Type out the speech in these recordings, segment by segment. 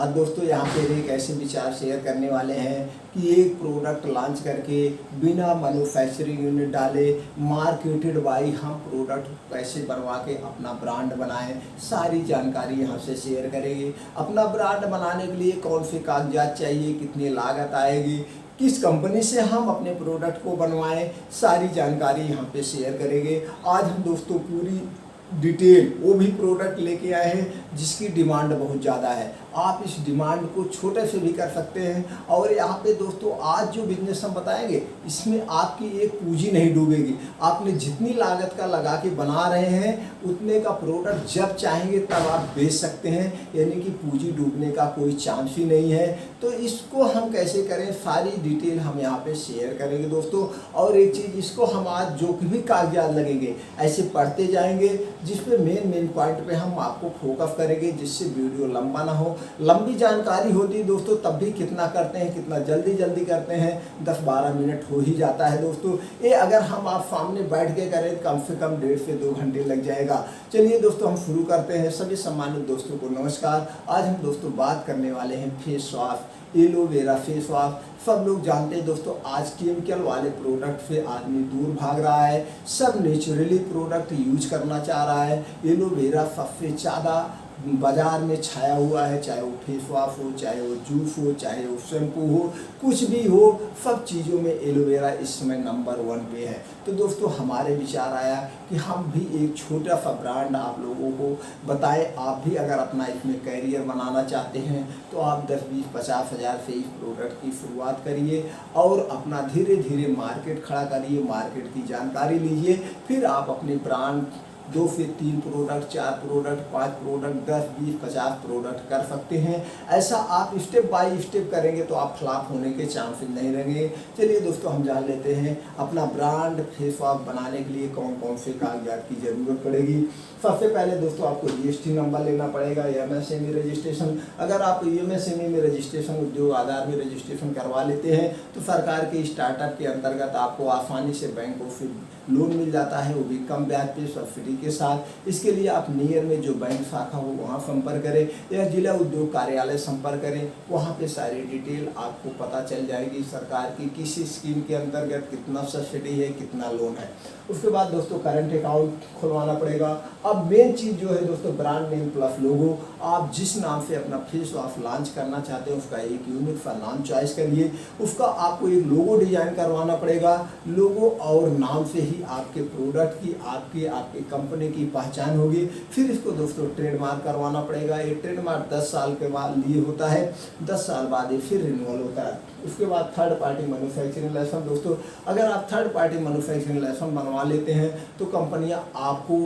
आज दोस्तों यहाँ पे एक ऐसे विचार शेयर करने वाले हैं कि एक प्रोडक्ट लॉन्च करके बिना मैन्युफैक्चरिंग यूनिट डाले मार्केटेड बाई हम प्रोडक्ट कैसे बनवा के अपना ब्रांड बनाएं, सारी जानकारी यहाँ से शेयर करेंगे। अपना ब्रांड बनाने के लिए कौन से कागजात चाहिए, कितनी लागत आएगी, किस कंपनी से हम अपने प्रोडक्ट को बनवाएं, सारी जानकारी यहाँ पे शेयर करेंगे। आज हम दोस्तों पूरी डिटेल वो भी प्रोडक्ट लेके आए हैं जिसकी डिमांड बहुत ज़्यादा है। आप इस डिमांड को छोटे से भी कर सकते हैं। और यहाँ पे दोस्तों आज जो बिजनेस हम बताएंगे इसमें आपकी एक पूंजी नहीं डूबेगी। आपने जितनी लागत का लगा के बना रहे हैं उतने का प्रोडक्ट जब चाहेंगे तब आप बेच सकते हैं, यानी कि पूंजी डूबने का कोई चांस ही नहीं है। तो इसको हम कैसे करें, सारी डिटेल हम यहाँ पे शेयर करेंगे दोस्तों। और एक चीज़, इसको हम आज जो भी कागजात लगेंगे ऐसे पढ़ते जाएंगे जिसपे मेन पॉइंट पे हम आपको फोकस करेंगे, जिससे वीडियो लंबा ना हो। लंबी जानकारी होती है दोस्तों तब भी कितना करते हैं, कितना जल्दी करते हैं, 10-12 मिनट हो ही जाता है दोस्तों। ये अगर हम आप सामने बैठ के करें कम से कम 1.5 से 2 घंटे लग जाएगा। चलिए दोस्तों हम शुरू करते हैं। सभी सम्मानित दोस्तों को नमस्कार। आज हम दोस्तों बात करने वाले हैं face wash, aloe vera face wash. सब लोग जानते हैं दोस्तों आज केमिकल वाले प्रोडक्ट से आदमी दूर भाग रहा है, सब नेचुरली प्रोडक्ट यूज करना चाह रहा है। एलोवेरा सबसे ज़्यादा बाजार में छाया हुआ है, चाहे वो फेस वॉश हो, चाहे वो जूस हो, चाहे वो शैम्पू हो, कुछ भी हो, सब चीज़ों में एलोवेरा इस समय नंबर 1 पे है। तो दोस्तों हमारे विचार आया कि हम भी एक छोटा सा ब्रांड आप लोगों को बताएं। आप भी अगर अपना इसमें कैरियर बनाना चाहते हैं तो आप 10-20-50 हज़ार से इस प्रोडक्ट की शुरुआत करिए और अपना धीरे धीरे मार्केट खड़ा करिए, मार्केट की जानकारी लीजिए। फिर आप अपने ब्रांड 2 से 3 प्रोडक्ट, 4 प्रोडक्ट, 5 प्रोडक्ट, 10-20-50 प्रोडक्ट कर सकते हैं। ऐसा आप स्टेप बाय स्टेप करेंगे तो आप फ्लॉप होने के चांसेस नहीं रहेंगे। चलिए दोस्तों हम जान लेते हैं अपना ब्रांड फेस वॉश बनाने के लिए कौन कौन से कागजात की ज़रूरत पड़ेगी। सबसे पहले दोस्तों आपको GST नंबर लेना पड़ेगा, MSME रजिस्ट्रेशन। अगर आप MSME में रजिस्ट्रेशन, उद्योग आधार में रजिस्ट्रेशन करवा लेते हैं तो सरकार के स्टार्टअप के अंतर्गत आपको आसानी से बैंकों से लोन मिल जाता है, वो भी कम ब्याज पे सब्सिडी के साथ। इसके लिए आप नियर में जो बैंक शाखा हो वहाँ संपर्क करें या जिला उद्योग कार्यालय संपर्क करें। वहाँ पे सारी डिटेल आपको पता चल जाएगी सरकार की किस स्कीम के अंतर्गत कितना सब्सिडी है, कितना लोन है। उसके बाद दोस्तों करंट अकाउंट खुलवाना पड़ेगा। अब मेन चीज़ जो है दोस्तों ब्रांड नेम प्लस लोगो। आप जिस नाम से अपना फेस वॉश लॉन्च करना चाहते हैं उसका एक यूनिक सा नाम चॉइस करिए। उसका आपको एक लोगो डिजाइन करवाना पड़ेगा। लोगो और नाम से ही आपके प्रोडक्ट की, आपकी कंपनी की पहचान होगी। फिर इसको दोस्तों ट्रेडमार्क करवाना पड़ेगा। ये ट्रेडमार्क 10 साल के बाद लिए होता है, 10 साल बाद ये फिर रिन्यूअल होता है। उसके बाद थर्ड पार्टी मैन्युफैक्चरिंग लाइसेंस। दोस्तों अगर आप थर्ड पार्टी मैन्युफैक्चरिंग लाइसेंस बनवा लेते हैं तो कंपनियां आपको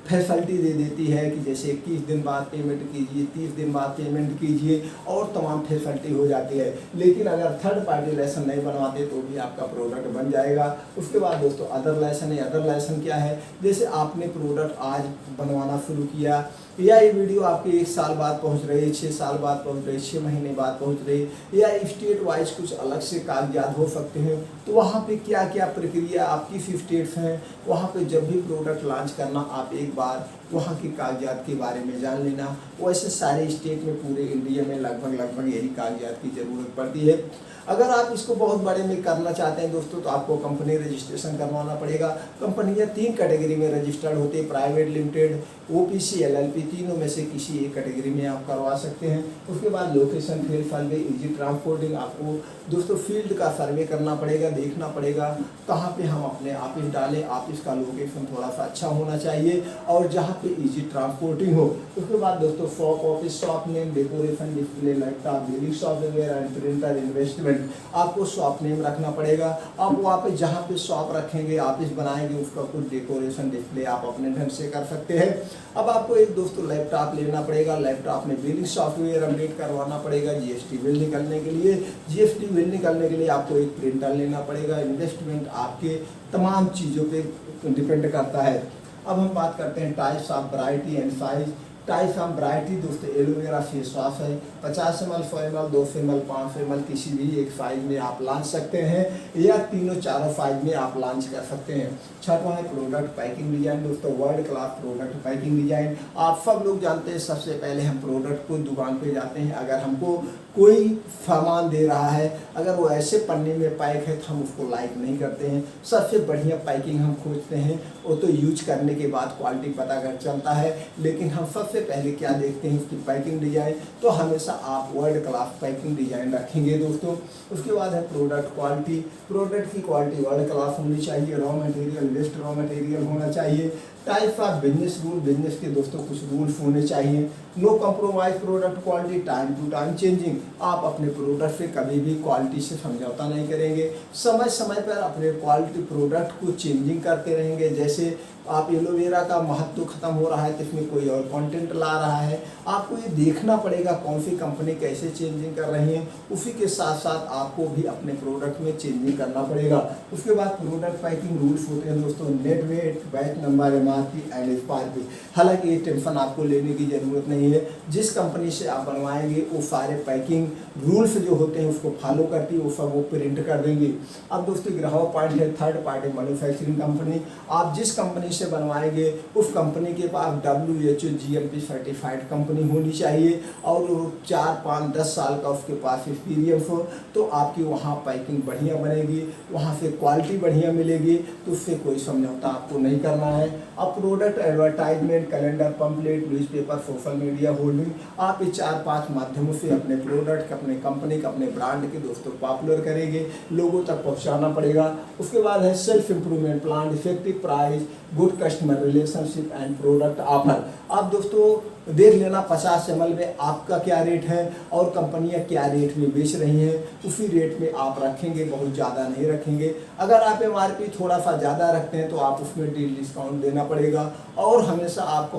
फैसिलिटी दे देती है कि जैसे 21 दिन बाद पेमेंट कीजिए, 30 दिन बाद पेमेंट कीजिए और तमाम फैसिलिटी हो जाती है। लेकिन अगर थर्ड पार्टी लाइसेंस नहीं बनवाते तो भी आपका प्रोडक्ट बन जाएगा। उसके बाद दोस्तों अदर लाइसेंस है। अदर लाइसेंस क्या है, जैसे आपने प्रोडक्ट आज बनवाना शुरू किया या ये वीडियो आपके 1 साल बाद पहुंच रही है, 6 साल बाद पहुंच रही है, 6 महीने बाद पहुंच रही है, या स्टेट वाइज कुछ अलग से कागजात हो सकते हैं। तो वहाँ पे क्या क्या प्रक्रिया आपकी 5 स्टेट्स हैं, वहाँ पे जब भी प्रोडक्ट लॉन्च करना आप एक बार वहाँ के कागजात के बारे में जान लेना। वैसे सारे स्टेट में पूरे इंडिया में लगभग यही कागजात की ज़रूरत पड़ती है। अगर आप इसको बहुत बड़े में करना चाहते हैं दोस्तों तो आपको कंपनी रजिस्ट्रेशन करवाना पड़ेगा। कंपनियां 3 कैटेगरी में रजिस्टर्ड होती है, प्राइवेट लिमिटेड, OPC, LLP, तीनों में से किसी एक कैटेगरी में आप करवा सकते हैं। उसके बाद location, field survey, easy transporting. आपको दोस्तों फील्ड का सर्वे करना पड़ेगा, देखना पड़ेगा कहाँ पे हम अपने ऑफिस डालें। ऑफिस का लोकेशन थोड़ा सा अच्छा होना चाहिए और जहाँ पे इजी ट्रांसपोर्टिंग हो। उसके बाद दोस्तों shop, office, shop name, decoration, display, laptop, billing software and printer, investment. आपको शॉप नेम रखना पड़ेगा। आप वहाँ पे जहाँ पे शॉप रखेंगे, ऑफिस बनाएंगे, उसका कुछ डेकोरेशन, डिस्प्ले आप अपने ढंग से कर सकते हैं। अब आपको एक दोस्तों लैपटॉप लेना पड़ेगा। लैपटॉप में बिलिंग सॉफ्टवेयर अपडेट करवाना पड़ेगा GST बिल निकलने के लिए। GST बिल निकलने के लिए आपको एक प्रिंटर लेना पड़ेगा। इन्वेस्टमेंट आपके तमाम चीज़ों पे डिपेंड करता है। अब हम बात करते हैं types of variety and size. Type of variety दोस्तों एलोवेरा फेस वॉश है, 50 ml, 100 ml, 200 ml, 500 ml, किसी भी एक साइज में आप लॉन्च सकते हैं या तीनों चारों साइज में आप लॉन्च कर सकते हैं। छठवां है प्रोडक्ट पैकिंग डिजाइन दोस्तों, world class product packing design. आप सब लोग जानते हैं सबसे पहले हम प्रोडक्ट को दुकान पे जाते हैं, अगर हमको कोई सामान दे रहा है अगर वो ऐसे पन्ने में पैक है तो हम उसको लाइक नहीं करते हैं। सबसे बढ़िया पैकिंग हम खोजते हैं, वो तो यूज करने के बाद क्वालिटी पता कर चलता है, लेकिन हम सबसे पहले क्या देखते हैं उसकी पैकिंग डिजाइन। तो हमेशा आप वर्ल्ड क्लास पैकिंग डिजाइन रखेंगे दोस्तों। उसके बाद है प्रोडक्ट क्वालिटी, प्रोडक्ट की क्वालिटी वर्ल्ड क्लास होनी चाहिए, raw material best raw material होना चाहिए। Type of business rule, business के दोस्तों कुछ रूल्स होने चाहिए। No compromise product quality, time to time changing, आप अपने प्रोडक्ट से कभी भी क्वालिटी से समझौता नहीं करेंगे, समय समय पर अपने क्वालिटी प्रोडक्ट को चेंजिंग करते रहेंगे। जैसे आप एलोवेरा का महत्व खत्म हो रहा है तो इसमें कोई और कंटेंट ला रहा है, आपको ये देखना पड़ेगा कौन सी कंपनी कैसे चेंजिंग कर रही है, उसी के साथ साथ आपको भी अपने प्रोडक्ट में चेंजिंग करना पड़ेगा। उसके बाद प्रोडक्ट पैकिंग रूल्स होते हैं दोस्तों, net weight, batch number, MRP and expiry. हालांकि ये टेंशन आपको लेने की ज़रूरत नहीं है, जिस कंपनी से आप बनवाएंगे वो सारे पैकिंग रूल्स जो होते हैं उसको फॉलो करती है, वो सब वो प्रिंट कर देंगे। अब दोस्तों ग्राहक पॉइंट है थर्ड पार्टी मैन्युफैक्चरिंग कंपनी, आप जिस कंपनी से बनवाएंगे उस कंपनी के पास WHO GMP सर्टिफाइड कंपनी होनी चाहिए और 4, 5, 10 साल का उसके पास एक्सपीरियंस हो, तो आपकी वहाँ पैकिंग बढ़िया बनेगी, वहाँ से क्वालिटी बढ़िया मिलेगी, तो उससे कोई समझौता आपको नहीं करना है। अब product advertisement, calendar, pamphlet, newspaper, social media holding, आप ये 4-5 माध्यमों से अपने प्रोडक्ट, अपने कंपनी का, अपने ब्रांड के दोस्तों पॉपुलर करेंगे, लोगों तक पहुँचाना पड़ेगा। उसके बाद है self improvement plan, effective price, good customer relationship and product offer. आप दोस्तों देख लेना 50 ml में आपका क्या रेट है और कंपनियां क्या रेट में बेच रही हैं, उसी रेट में आप रखेंगे, बहुत ज़्यादा नहीं रखेंगे। अगर आप MRP थोड़ा सा ज़्यादा रखते हैं तो आप उसमें डील डिस्काउंट देना पड़ेगा और हमेशा आपको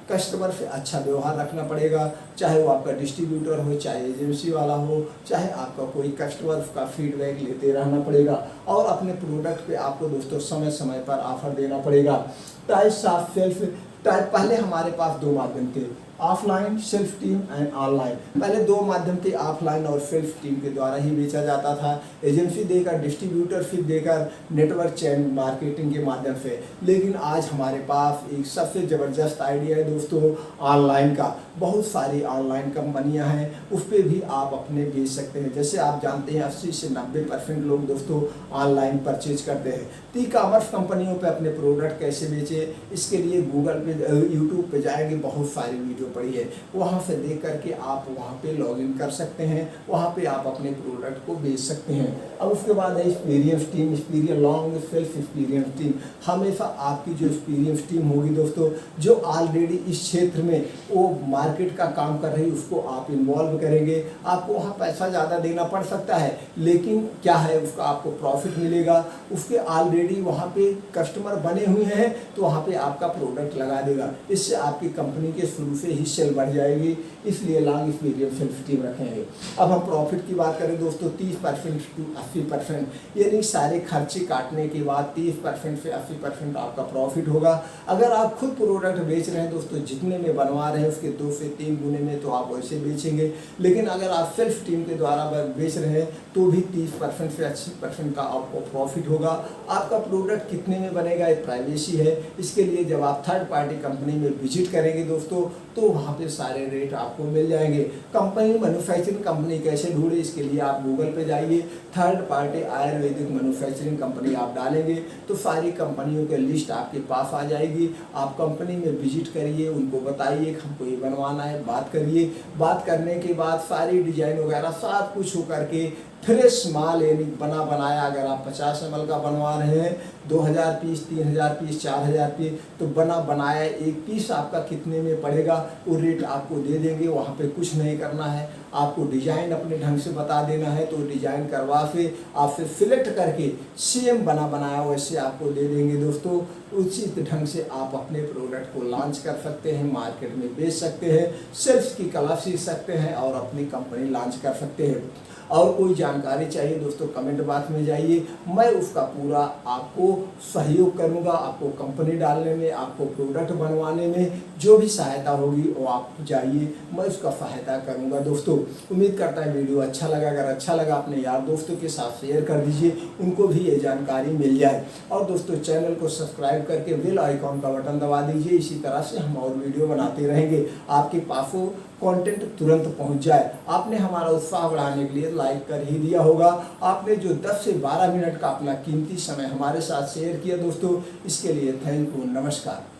कस्टमर से अच्छा व्यवहार रखना पड़ेगा, चाहे वो आपका डिस्ट्रीब्यूटर हो, चाहे एजेंसी वाला हो, चाहे आपका कोई कस्टमर, उसका फीडबैक लेते रहना पड़ेगा और अपने प्रोडक्ट पे आपको दोस्तों समय समय पर ऑफर देना पड़ेगा। टाइप्स ऑफ सेल्फ टाइप, पहले हमारे पास 2 माध्यम थे, offline self team and online. पहले 2 माध्यम थे, ऑफलाइन और सेल्फ टीम के द्वारा ही बेचा जाता था, एजेंसी देकर, डिस्ट्रीब्यूटरशिप देकर, नेटवर्क चैन मार्केटिंग के माध्यम से। लेकिन आज हमारे पास एक सबसे ज़बरदस्त आइडिया है दोस्तों ऑनलाइन का। बहुत सारी ऑनलाइन कंपनियां हैं, उस पर भी आप अपने बेच सकते हैं। जैसे आप जानते हैं 80 से 90% लोग दोस्तों ऑनलाइन परचेज करते हैं। तो ई कॉमर्स कंपनियों पे अपने प्रोडक्ट कैसे बेचें, इसके लिए गूगल पे, यूट्यूब पे जाएंगे, बहुत सारी वीडियो पड़ी है, वहाँ से देख करके आप वहाँ पे लॉगिन कर सकते हैं, वहाँ पे आप अपने प्रोडक्ट को बेच सकते हैं। अब उसके बाद है experience team, experience long self experience team. हमेशा आपकी जो एक्सपीरियंस टीम होगी दोस्तों, जो ऑलरेडी इस क्षेत्र में वो मार्केट का काम कर रही है, उसको आप इन्वॉल्व करेंगे। आपको वहाँ पैसा ज़्यादा देना पड़ सकता है, लेकिन क्या है उसका आपको प्रॉफिट मिलेगा। उसके ऑलरेडी वहाँ पे कस्टमर बने हुए हैं तो वहाँ पे आपका प्रोडक्ट लगा देगा, इससे आपकी कंपनी के शुरू से ही सेल बढ़ जाएगी। इसलिए लॉन्ग एक्सपीरियंस सेल्फ टीम रखेंगे। अब हम प्रॉफिट की बात करें दोस्तों, 30% to 80%, यानी सारे खर्चे काटने के बाद 30% से 80% आपका प्रॉफिट होगा। अगर आप खुद प्रोडक्ट बेच रहे हैं दोस्तों, जितने में बनवा रहे हैं उसके 2 से 3 गुने में तो आप वैसे बेचेंगे, लेकिन अगर आप सेल्फ टीम के द्वारा बेच रहे हैं तो भी 30% से 80% का आपको प्रॉफिट होगा। आपका प्रोडक्ट कितने में बनेगा ये प्राइवेसी है, इसके लिए जब आप थर्ड पार्टी कंपनी में विजिट करेंगे दोस्तों तो वहाँ पे सारे रेट आपको मिल जाएंगे। कंपनी मैन्युफैक्चरिंग कंपनी कैसे ढूंढे, इसके लिए आप गूगल पे जाइए, third party Ayurvedic manufacturing company आप डालेंगे तो सारी कंपनियों की लिस्ट आपके पास आ जाएगी। आप कंपनी में विजिट करिए, उनको बताइए हमको ये बनवाना है, बात करिए, बात करने के बाद सारी डिजाइन वगैरह सब कुछ हो करके फ्रेश माल यानी बना बनाया, अगर आप 50 ml का बनवा रहे हैं 2000 पीस, 3000 पीस, 4000 पीस, तो बना बनाया एक पीस आपका कितने में पड़ेगा वो रेट आपको दे देंगे। वहाँ पे कुछ नहीं करना है, आपको डिज़ाइन अपने ढंग से बता देना है, तो डिज़ाइन करवा के आपसे सिलेक्ट करके सेम बना बनाया वैसे आपको दे देंगे दोस्तों। उचित ढंग से आप अपने प्रोडक्ट को लॉन्च कर सकते हैं, मार्केट में बेच सकते हैं, सेल्स की कला सीख सकते हैं और अपनी कंपनी लॉन्च कर सकते हैं। और कोई जान जानकारी चाहिए दोस्तों कमेंट बॉक्स में जाइए, मैं उसका पूरा आपको सहयोग करूंगा। आपको कंपनी डालने में, आपको प्रोडक्ट बनवाने में जो भी सहायता होगी वो आप जाइए, मैं उसका सहायता करूंगा। दोस्तों उम्मीद करता है वीडियो अच्छा लगा, अगर अच्छा लगा अपने यार दोस्तों के साथ शेयर कर दीजिए, उनको भी ये जानकारी मिल जाए। और दोस्तों चैनल को सब्सक्राइब करके बेल आइकॉन का बटन दबा दीजिए, इसी तरह से हम और वीडियो बनाते रहेंगे, आपके पासों कंटेंट तुरंत पहुंच जाए। आपने हमारा उत्साह बढ़ाने के लिए लाइक कर ही दिया होगा। आपने जो 10 से 12 मिनट का अपना कीमती समय हमारे साथ शेयर किया दोस्तों, इसके लिए थैंक यू, नमस्कार।